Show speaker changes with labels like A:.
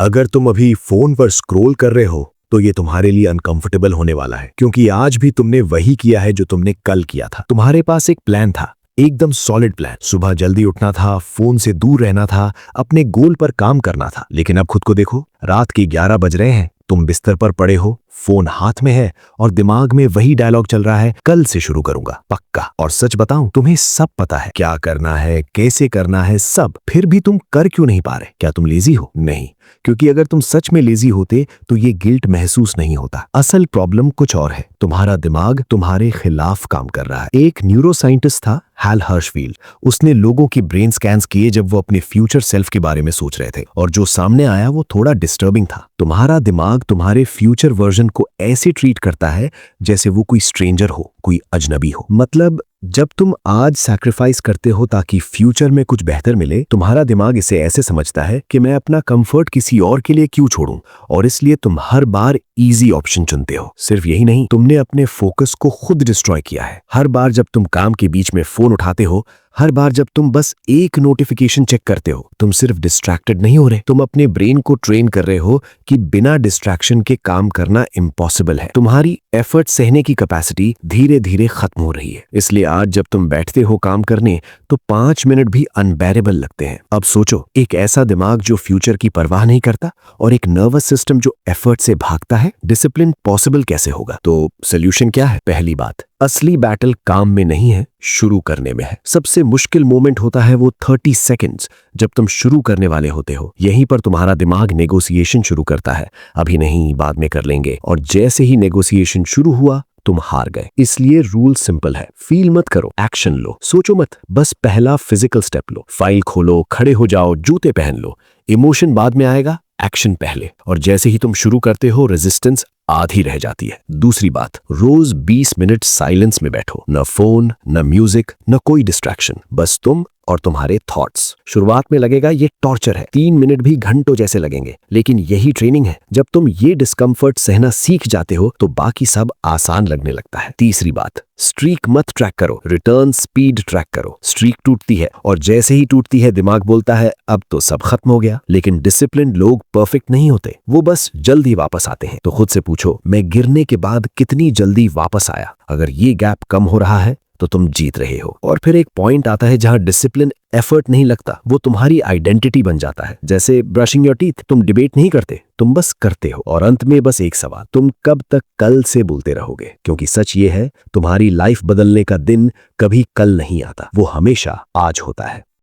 A: अगर तुम अभी फोन पर स्क्रॉल कर रहे हो तो ये तुम्हारे लिए अनकंफर्टेबल होने वाला है, क्योंकि आज भी तुमने वही किया है जो तुमने कल किया था। तुम्हारे पास एक प्लान था, एकदम सॉलिड प्लान। सुबह जल्दी उठना था, फोन से दूर रहना था, अपने गोल पर काम करना था। लेकिन अब खुद को देखो, रात के 11 बज रहे हैं, तुम बिस्तर पर पड़े हो, फोन हाथ में है और दिमाग में वही डायलॉग चल रहा है, कल से शुरू करूंगा पक्का। और सच बताऊं, तुम्हें सब पता है क्या करना है, कैसे करना है, सब। फिर भी तुम कर क्यों नहीं पा रहे? क्या तुम लेजी हो? नहीं, क्योंकि अगर तुम सच में लेजी होते तो ये गिल्ट महसूस नहीं होता। असल प्रॉब्लम कुछ और है, तुम्हारा दिमाग तुम्हारे खिलाफ काम कर रहा है। एक न्यूरोसाइंटिस्ट था, हैल हर्शफील्ड। उसने लोगों की ब्रेन स्कैन्स किए जब वो अपने फ्यूचर सेल्फ के बारे में सोच रहे थे, और जो सामने आया वो थोड़ा डिस्टर्बिंग था। तुम्हारा दिमाग तुम्हारे फ्यूचर वर्जन को ऐसे ट्रीट करता है जैसे वो कोई स्ट्रेंजर हो, कोई अजनबी हो। मतलब जब तुम आज सैक्रिफाइस करते हो ताकि फ्यूचर में कुछ बेहतर मिले, तुम्हारा दिमाग इसे ऐसे समझता है कि मैं अपना कंफर्ट किसी और के लिए क्यों छोड़ूं, और इसलिए तुम हर बार इजी ऑप्शन चुनते हो। सिर्फ यही नहीं, तुमने अपने फोकस को खुद डिस्ट्रॉय किया है। हर बार जब तुम काम के बीच में फोन उठाते हो, हर बार जब तुम बस एक नोटिफिकेशन चेक करते हो, तुम सिर्फ डिस्ट्रैक्टेड नहीं हो रहे, तुम अपने ब्रेन को ट्रेन कर रहे हो कि बिना डिस्ट्रैक्शन के काम करना इम्पॉसिबल है। तुम्हारी एफर्ट सहने की कैपेसिटी धीरे धीरे खत्म हो रही है। इसलिए आज जब तुम बैठते हो काम करने, तो 5 मिनट भी अनबेरेबल लगते हैं। अब सोचो, एक ऐसा दिमाग जो फ्यूचर की परवाह नहीं करता और एक नर्वस सिस्टम जो एफर्ट से भागता है, डिसिप्लिन पॉसिबल कैसे होगा? तो सोल्यूशन क्या है? पहली बात, असली बैटल काम में नहीं है, शुरू करने में है। सबसे मुश्किल मोमेंट होता है वो 30 सेकंड्स जब तुम शुरू करने वाले होते हो। यहीं पर तुम्हारा दिमाग नेगोशिएशन शुरू करता है, अभी नहीं, बाद में कर लेंगे। और जैसे ही नेगोशिएशन शुरू हुआ, तुम हार गए। इसलिए रूल सिंपल है, फील मत करो, एक्शन लो। सोचो मत, बस पहला फिजिकल स्टेप लो। फाइल खोलो, खड़े हो जाओ, जूते पहन लो। इमोशन बाद में आएगा, एक्शन पहले। और जैसे ही तुम शुरू करते हो, रेजिस्टेंस आधी रह जाती है। दूसरी बात, रोज 20 मिनट साइलेंस में बैठो। न फोन, न म्यूजिक, न कोई डिस्ट्रैक्शन, बस तुम और तुम्हारे थॉट्स। शुरुआत में लगेगा ये टॉर्चर है, 3 मिनट भी घंटों जैसे लगेंगे, लेकिन यही ट्रेनिंग है। जब तुम ये डिस्कम्फर्ट सहना सीख जाते हो तो बाकी सब आसान लगने लगता है। तीसरी बात, स्ट्रीक मत ट्रैक करो, रिटर्न स्पीड ट्रैक करो। स्ट्रीक टूटती है और जैसे ही टूटती है दिमाग बोलता है अब तो सब खत्म हो गया। लेकिन डिसिप्लिन लोग परफेक्ट नहीं होते, वो बस जल्दी वापस आते हैं। तो खुद से पूछो, मैं गिरने के बाद कितनी जल्दी वापस आया? अगर ये गैप कम हो रहा है तो तुम जीत रहे हो। और फिर एक पॉइंट आता है जहां डिसिप्लिन एफर्ट नहीं लगता, वो तुम्हारी आइडेंटिटी बन जाता है। जैसे ब्रशिंग योर टीथ, तुम डिबेट नहीं करते, तुम बस करते हो। और अंत में बस एक सवाल, तुम कब तक कल से बोलते रहोगे? क्योंकि सच ये है, तुम्हारी लाइफ बदलने का दिन कभी कल नहीं आता, वो हमेशा आज होता है।